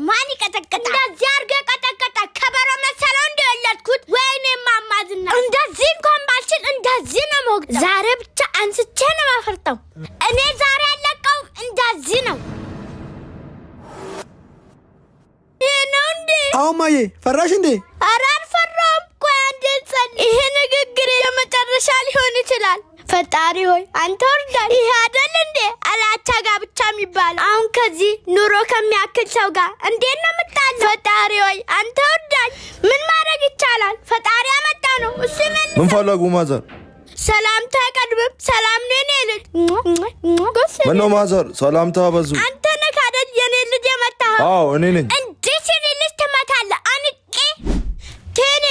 ማን ይቀጠቅጣል እንደዚህ አርገ ቀጠቀጣ ከበሮ መሰለው እንደወለድኩት ወይኔ ማማዝና እንደዚህ እንኳን ባልችል እንደዚህ ነው ሞግ ዛሬ ብቻ አንስቼ ነው ማፈርጠው እኔ ዛሬ ያለቀው እንደዚህ ነው አውማዬ ፈራሽ እንዴ አራር ፈራም ቆይ አንዴ ጸል ይሄ ንግግር የመጨረሻ ሊሆን ይችላል ፈጣሪ ሆይ አንተ ወርዳይ ይሄ አይደል እንዴ አላቻ ጋር ብቻ የሚባለው አሁን ከዚህ ኑሮ ከሚያክል ሰው ጋር እንዴት ነው የምጣለው ፈጣሪ ሆይ አንተ ወርዳይ ምን ማድረግ ይቻላል ፈጣሪ አመጣ ነው እሱ ምን ፈለጉ ማዘር ሰላምታ ቀድም ሰላም ነኝ ልጅ ምን ነው ማዘር ሰላምታ በዙ አንተ ነህ አይደል የኔ ልጅ የመጣው አዎ እኔ ነኝ እንዴት የኔ ልጅ ትመታለህ አንቄ ቴኔ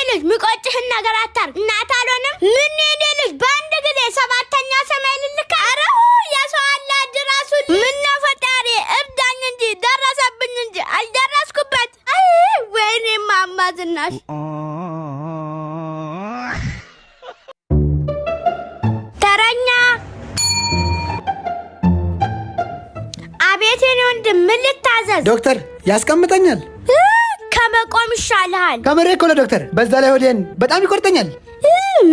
ልጅ ምቆጭህን ነገር አታርግ እናት አልሆነም ምን የኔ ልጅ በአንድ ጊዜ ሰባተኛ ሰማይ ልልካ አረሁ የሰው አላድ ራሱን ምነው ፈጣሪ እብዳኝ እንጂ ደረሰብኝ እንጂ አልደረስኩበት ወይኔ ማማዝናሽ ተረኛ አቤት የኔ ወንድም ምን ልታዘዝ ዶክተር ያስቀምጠኛል ከመቆም ይሻልሃል ከመሬት ኮለ ዶክተር በዛ ላይ ሆዴን በጣም ይቆርጠኛል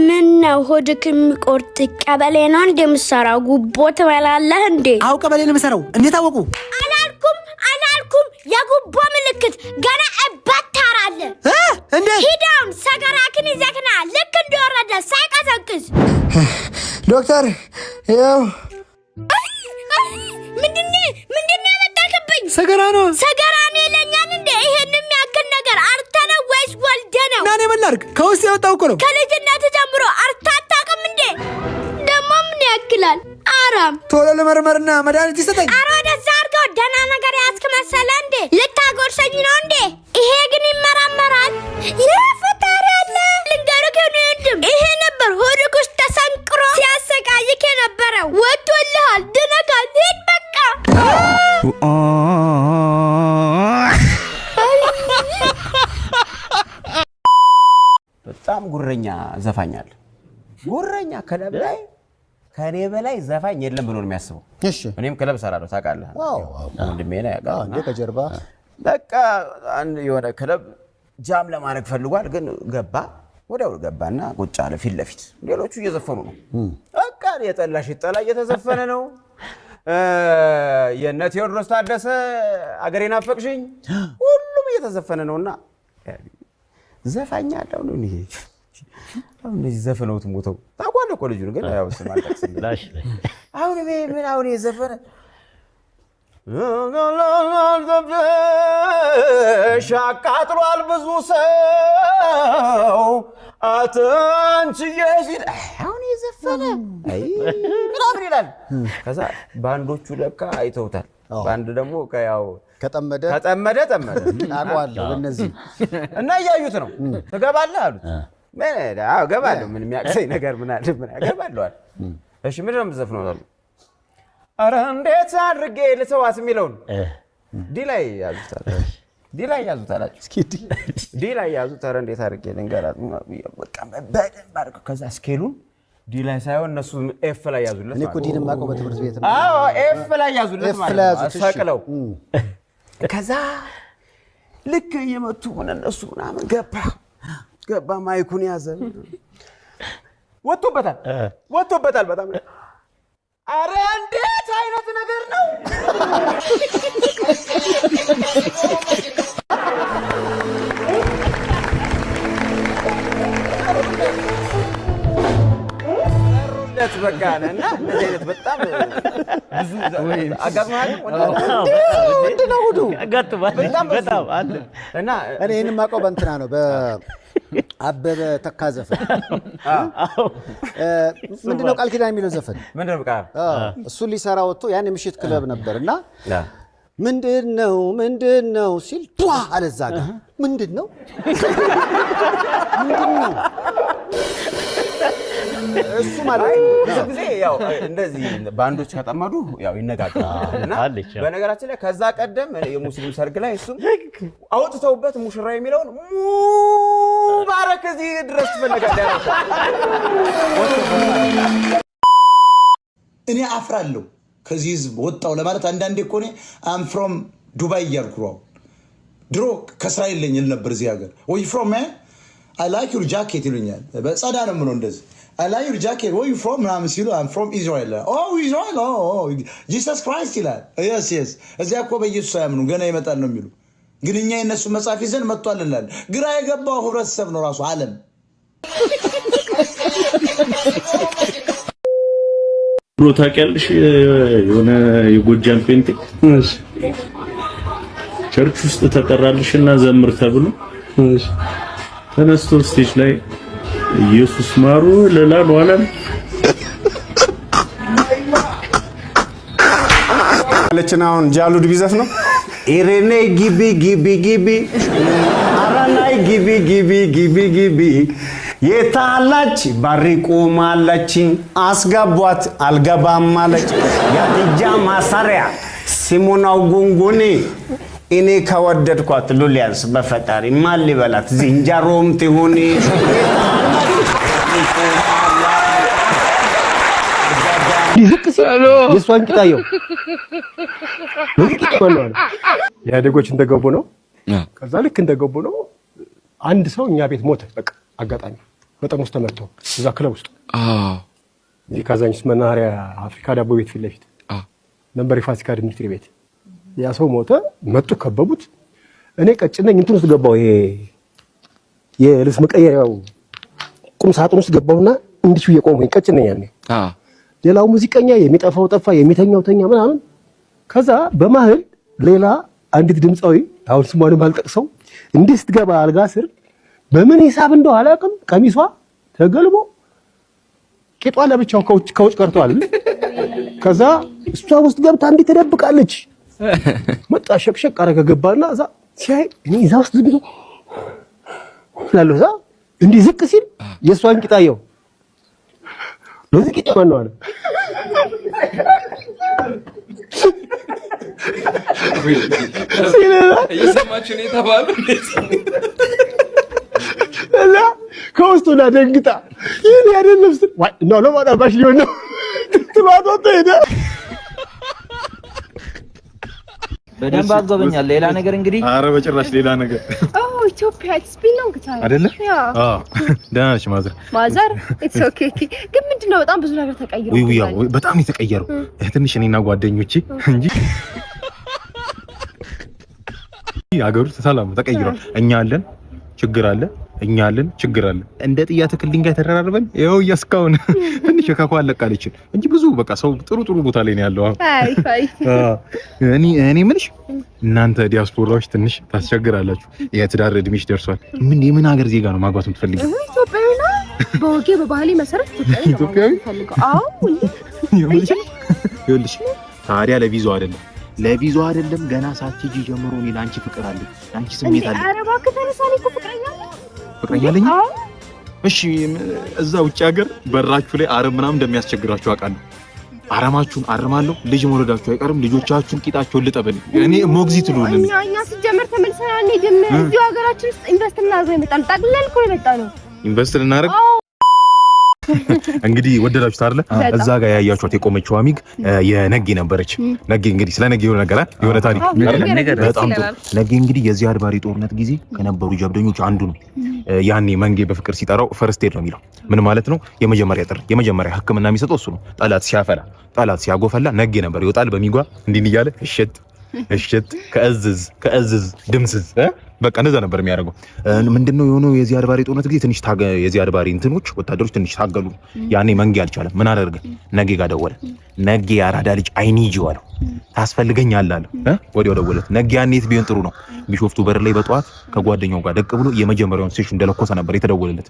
ምን ነው ሆድክ የሚቆርጥ ቀበሌ ነው እንደምሰራው ጉቦ ትበላለህ እንዴ አው ቀበሌ ነው የምሰራው እንዴት አወቁ አላልኩም የጉቦ ምልክት ገና እበታራለ እንዴ ሂዳም ሰገራክን ይዘክና ልክ እንደወረደ ሳይቀዘቅዝ ዶክተር ያው ምንድነው ያመጣክብኝ ሰገራ ነው ይለኛል እንዴ ይሄንም ያክል ነገር አርተነ ወይስ ወልደነው ናኔ መላርክ ከውስጥ ያወጣው እኮ ነው ከልጅነት ጀምሮ አርታታቅም እንዴ ደሞ ምን ያክላል አራም ቶሎ ለመርመርና መድኃኒት ይሰጠኝ አሮደ ዛርገው ደና ነገር ያስክ መሰለ እንዴ ልታጎርሰኝ ነው እንዴ ይሄ ግን ይመራመራል የፈጣሪ አለ ልንገርክ ነው ይሄ ነበር ሆድክ ውስጥ ተሰንቅሮ ሲያሰቃይክ የነበረው ወጥቶልሃል ድነካል ሂድ በቃ በጣም ጉረኛ ዘፋኛል ጉረኛ ክለብ ላይ ከኔ በላይ ዘፋኝ የለም ብሎ ነው የሚያስበው እሺ እኔም ክለብ ሰራለሁ ታውቃለህ ወንድሜ ነው ያውቃል እንዴ ከጀርባ በቃ አንድ የሆነ ክለብ ጃም ለማድረግ ፈልጓል ግን ወዲያው ገባና ቁጭ አለ ፊት ለፊት ሌሎቹ እየዘፈኑ ነው በቃ የጠላሽ ይጠላ እየተዘፈነ ነው የነ ቴዎድሮስ ታደሰ አገሬን አፈቅሽኝ ሁሉም እየተዘፈነ ነውና ዘፋኛ አለው ነው ይሄ አሁን እዚህ ዘፈነውት ሞተው ታቋለ እኮ ልጁ ግን ያው ስማልጠቅስ ላሽ አሁን ምን አሁን የዘፈነ ሻቃጥሏል ብዙ ሰው አትንችዬ ሲል አሁን የዘፈነ አይ ምናምን ይላል ከዛ ባንዶቹ ለካ አይተውታል ባንድ ደግሞ ከያው ከጠመደ አቋለሁ እነዚህ እና ያዩት ነው ተገባለህ አሉት አዎ ገባለሁ ምን የሚያክሰኝ ነገር ምን አለ ምን ያገባለሁ አለ እሺ ምንድነው የምትዘፍነው አሉ አረ እንዴት አድርጌ ልተዋት የሚለውን ዲላይ ያዙታል እስኪ ዲላይ ያዙት አረ እንዴት አድርጌ ልንገራት በቃ በደንብ አድርገው ከዛ ስኬሉን ዲላይ ሳይሆን እነሱ ኤፍ ላይ ያዙለት እኔ እኮ ዲንም ማቀው በትምህርት ቤት ነው አዎ ኤፍ ላይ ያዙለት ማለት ነው ሰቅለው ከዛ ልክ የመቱ ምን እነሱ ምናምን ገባ ማይኩን ያዘ ወጥቶበታል በጣም አረ እንዴት አይነት ነገር ነው ለት በቃና እንደዚህ አይነት በጣም ብዙ አጋጥማል ወንድነው ሁሉ አጋጥማል በጣም አለ እና እኔ እኔን ማቀው በእንትና ነው በአበበ ተካዘፈ ምንድነው ቃል ኪዳን የሚለው ዘፈን ምንድነው በቃ እሱ ሊሰራ ወጥቶ ያን ምሽት ክለብ ነበርና ምንድነው ሲል ጧ አለዛጋ ምንድነው እሱ ማለት ብዙ ጊዜ ያው እንደዚህ ባንዶች ከጠመዱ ያው ይነጋገራሉና በነገራችን ላይ ከዛ ቀደም የሙስሊም ሰርግ ላይ እሱም አውጥተውበት ሙሽራ የሚለውን ሙባረክ እዚህ ድረስ ተፈልጋለህ እኔ አፍራለሁ ከዚህ ህዝብ ወጣው ለማለት አንዳንዴ እኮ እኔ አም ፍሮም ዱባይ እያልኩ ነው። ድሮ ከእስራኤል ለኝ ነበር እዚህ ሀገር ወይ ፍሮም አይ ላይክ ዩር ጃኬት ይሉኛል። በጸዳ ነው የምለው እንደዚህ አይ ላይክ ዩር ጃኬት ወይ ፍሮም ምናምን ሲሉ አም ፍሮም ኢዝራኤል ኢዝራኤል ጂሰስ ክራይስት ይላል። የስ እዚያ እኮ በኢየሱስ አያምኑ ገና ይመጣል ነው የሚሉ። ግን እኛ የነሱ መጽሐፍ ይዘን መጥቷል እንላለን። ግራ የገባው ህብረተሰብ ነው ራሱ ዓለም። ብሮ ታውቂያለሽ የሆነ የጎጃም ፔንቴ ቸርች ውስጥ ተጠራልሽና ዘምር ተብሎ ተነስቶ ስቴጅ ላይ ኢየሱስ ማሩ ለላሉ አላም ለችናውን ጃሉድ ቢዘፍ ነው ኢሬኔ ጊቢ አራናይ ጊቢ የታላች ባሪቁማለች አስገቧት አልገባም ማለች ያትጃ ማሳሪያ ሲሞናው ጉንጉኒ እኔ ከወደድኳት ሉሊያንስ በፈጣሪ ማን ሊበላት ዝንጀሮም ትሁን ይዝቅስ የሷን ቂጣየው ያደጎች እንደገቡ ነው። ከዛ ልክ እንደገቡ ነው አንድ ሰው እኛ ቤት ሞተ። በቃ አጋጣሚ በጠርሙስ ተመተው እዛ ክለብ ውስጥ እዚህ ካዛንቺስ መናኸሪያ አፍሪካ ዳቦ ቤት ፊት ለፊት ነበር የፋሲካ ድምትሪ ቤት። ያ ሰው ሞተ። መጡ ከበቡት። እኔ ቀጭነኝ እንትን ውስጥ ገባው ይሄ የልብስ መቀየሪያው ቁም ሳጥን ውስጥ ገባውና እንዲሁ የቆምኩኝ ቀጭነኝ ያኔ ሌላው ሙዚቀኛ የሚጠፋው ጠፋ የሚተኛው ተኛ ምናምን። ከዛ በመሃል ሌላ አንዲት ድምጻዊ አሁን ስሟንም አልጠቅሰው እንዲህ ስትገባ አልጋ ስር በምን ሂሳብ እንደው አላውቅም ቀሚሷ ተገልቦ ቂጧ ለብቻው ከውጭ ቀርቷል። ከዛ እሷ ውስጥ ገብታ እንዲህ ተደብቃለች። መጣ ሸቅሸቅ አረገ ገባና እዛ ሲያይ እኔ እዛ ውስጥ ዝም ብሎ ላለው እንዲህ ዝቅ ሲል የሷን ቂጣየው ለዚህ ቂጣ ማን ነው አለ። እየሰማችሁ ነው የተባለው እና ከውስጡ ደንግጣ ይሄን አይደለም ስትል ዋይ ነው ለማዳባሽ ሊሆን ነው ትሏት ሄደ። በደንብ አጎበኛል። ሌላ ነገር እንግዲህ አረ በጭራሽ ሌላ ነገር ኢትዮጵያ ስፒኖንግ ታዲያ አይደለ? ደህና ነሽ ማዘር? ኢትስ ኦኬ። ግን ምንድነው በጣም ብዙ ነገር ተቀይሯል። ወይ በጣም የተቀየረው ትንሽ እኔና ጓደኞቼ እንጂ አገሩ ሰላም ተቀይሯል። እኛ አለን ችግር አለ፣ እኛ አለን ችግር አለ። እንደ ጥያ ትክል ድንጋይ ተደራርበን ይኸው እያስካውን ትንሽ ከኳ አለቃለች እንጂ ብዙ በቃ ሰው ጥሩ ቦታ ላይ ነው ያለው። እኔ ምንሽ እናንተ ዲያስፖራዎች ትንሽ ታስቸግራላችሁ። የትዳር እድሜሽ ደርሷል። የምን ሀገር ዜጋ ነው ማግባት የምትፈልጊው? ኢትዮጵያዊ ነው። በወጌ በባህሌ መሰረት ኢትዮጵያዊ ነው። አዎ ይኸውልሽ ታዲያ ለቪዛው አይደለም ገና ሳትጂ ጀምሮ እኔ ላንቺ ፍቅር አለ፣ ላንቺ ስሜት አለ። ኧረ እባክህ ተነሳኔ እኮ ፍቅረኛ አለኝ። እሺ እዛ ውጭ ሀገር በራችሁ ላይ አረም ምናምን እንደሚያስቸግራችሁ አውቃለሁ። አረማችሁን አርማለሁ። ልጅ መውለዳችሁ አይቀርም። ልጆቻችሁን ቂጣቸውን ልጠበል። እኔ ሞግዚት ልሁን። እኛ ሲጀመር ተመልሰን አንሄድም። እዚሁ ሀገራችን ውስጥ ኢንቨስት እናድርግ ነው የመጣነው። ጠቅልለን እኮ ነው የመጣነው። ኢንቨስት ልናደርግ እንግዲህ ወደዳችሁት አይደለ? እዛ ጋር ያያችኋት የቆመችው አሚግ የነጌ ነበረች። ነጌ እንግዲህ ስለ ነጌ የሆነ ነገር የሆነ ታሪክ በጣም ጥሩ። ነጌ እንግዲህ የዚህ አድባሪ ጦርነት ጊዜ ከነበሩ ጀብደኞች አንዱ ነው። ያኔ መንጌ በፍቅር ሲጠራው ፈርስት ኤድ ነው የሚለው። ምን ማለት ነው? የመጀመሪያ ጥሪ፣ የመጀመሪያ ሕክምና የሚሰጠው እሱ ነው። ጠላት ሲያፈላ፣ ጠላት ሲያጎፈላ ነጌ ነበር ይወጣል በሚጓ እንዲህ እያለ እሽት ከእዝዝ ድምስዝ በቃ እንደዛ ነበር የሚያደርገው። ምንድነው የሆነው የዚህ አድባሪ ጦርነት ጊዜ ትንሽ የዚህ አድባሪ እንትኖች ወታደሮች ትንሽ ታገሉ። ያኔ መንጌ አልቻለም። ምን አደረገ? ነጌ ጋር ደወለ። ነጌ ያራዳ ልጅ አይኒጂ አለው። ታስፈልገኛለህ አለው። ወዲያው ደወለት። ነጌ ያኔት ቢሆን ጥሩ ነው። ቢሾፍቱ በር ላይ በጠዋት ከጓደኛው ጋር ደቅ ብሎ የመጀመሪያውን ሴሽን እንደለኮሰ ነበር የተደወለለት።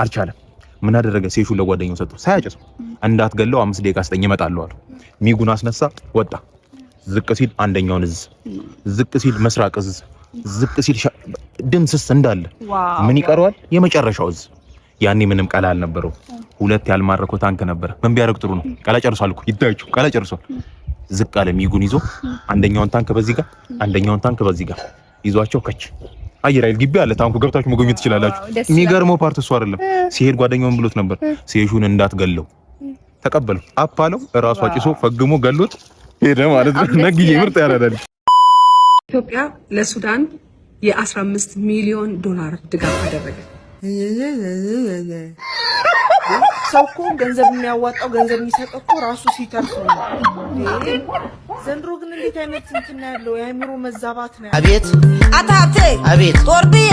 አልቻለም። ምን አደረገ? ሴሹን ለጓደኛው ሰጠው። ሳያጨሰው እንዳትገለው 5 ደቂቃ ስጠኝ እመጣለሁ አለው። ሚጉን አስነሳ፣ ወጣ። ዝቅ ሲል አንደኛውን እዝ፣ ዝቅ ሲል መስራቅ እዝ፣ ዝቅ ሲል ድምስስ እንዳለ ምን ይቀረዋል? የመጨረሻው እዝ። ያኔ ምንም ቀላ አልነበረው። 2 ያልማረከው ታንክ ነበር። ምን ቢያደርግ ጥሩ ነው? ቀላ ጨርሷል እኮ ይታያችሁ፣ ቀላ ጨርሷል። ዝቅ አለ ሚጉን ይዞ አንደኛውን ታንክ በዚህ ጋር፣ አንደኛውን ታንክ በዚህ ጋር ይዟቸው ከች አየር ኃይል ግቢ አለ። ታንኩ ገብታችሁ መጎብኘት ትችላላችሁ። የሚገርመው ፓርት እሱ አይደለም። ሲሄድ ጓደኛውን ብሎት ነበር ሴሹን እንዳትገለው ተቀበለው። አፓለው ራሱ አጭሶ ፈግሞ ገሎት ሄደ ማለት ነው። ነግዬ ምርጥ ያራዳል። ኢትዮጵያ ለሱዳን የ15 ሚሊዮን ዶላር ድጋፍ አደረገ። ሰው እኮ ገንዘብ የሚያዋጣው ገንዘብ የሚሰጠው እኮ ራሱ ሲተርፍ ነው። ዘንድሮ ግን እንዴት አይነት እንትን ያለው የአእምሮ መዛባት ነው። አቤት አታብቴ አቤት ጦርብዬ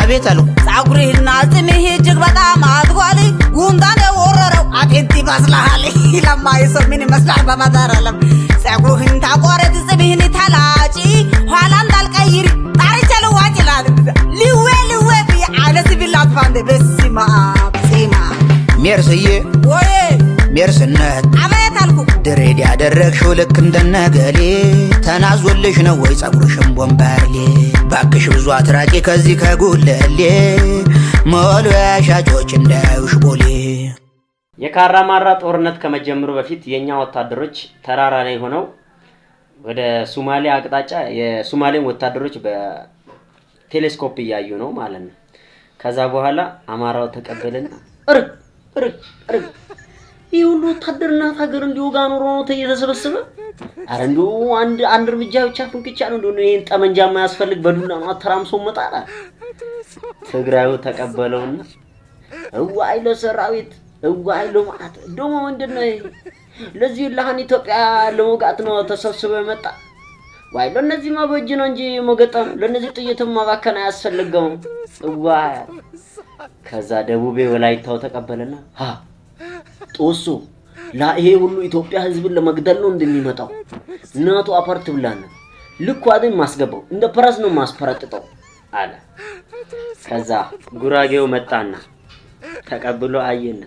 አቤት አልኩ ጸጉርህና ጽምህ እጅግ በጣም አድጓል። ጉንዳን የወረረው አጤንት ይመስልሃል። ለማይሰው ምን ይመስላል በመዳር አለም ጸጉርህን ታቆረጥ ጽምህን ታላጪ ኋላ እንዳልቀይር ጣርቻ ለዋጭ ይላል። ልዌ አለስ ቢላት ፋንደ በስማ ሲማ ሜርስዬ ወይ ሜርስነት አቤት አልኩ ድሬድ ያደረግሽው ልክ እንደነገሌ ተናዞልሽ ነው ወይ ጸጉርሽም ቦምባርሌ ባክሽ ብዙ አትራቂ ከዚህ ከጉለሌ ሞሉ ያሻጮች እንዳዩሽ ቦሌ። የካራማራ ጦርነት ከመጀመሩ በፊት የኛ ወታደሮች ተራራ ላይ ሆነው ወደ ሶማሌ አቅጣጫ የሶማሌን ወታደሮች በቴሌስኮፕ እያዩ ነው ማለት ነው። ከዛ በኋላ አማራው ተቀበለና ይህ ሁሉ ወታደርና ሀገር እንዲወጋ ኖሮ ነው ተየተሰበሰበ። አረ እንደው አንድ እርምጃ ብቻ ፍንክቻ ነው እንደው ይሄን ጠመንጃ ማያስፈልግ በዱላ ነው አተራምሶ መጣላ። ትግራዩ ተቀበለውና እዋይ ለሰራዊት እዋይ ለማት ደሞ ምንድነው ለዚህ ለሃን ኢትዮጵያ ለሞጋት ነው ተሰብስበ መጣ። ዋይ ለነዚህ ማበጅ ነው እንጂ ሞገጣም ለነዚህ ጥይትም ማባከና ያስፈልገው እዋይ። ከዛ ደቡቤ ወላይታው ተቀበለና ጦሱ ይሄ ሁሉ ኢትዮጵያ ህዝብን ለመግደል ነው እንደሚመጣው እናቱ አፓርት ብላና ልኩ አይደል ማስገባው እንደ ፕረስ ነው ማስፈረጥጠው አለ። ከዛ ጉራጌው መጣና ተቀብሎ አየና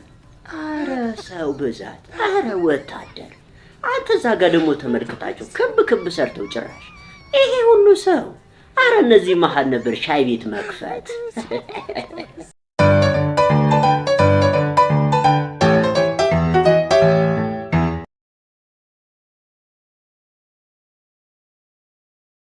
አረ ሰው ብዛት አረ ወታደር አንተ ዛጋ ደግሞ ተመልክታቸው ክብ ሰርተው ጭራሽ ይሄ ሁሉ ሰው አረ እነዚህ መሃል ነበር ሻይ ቤት መክፈት።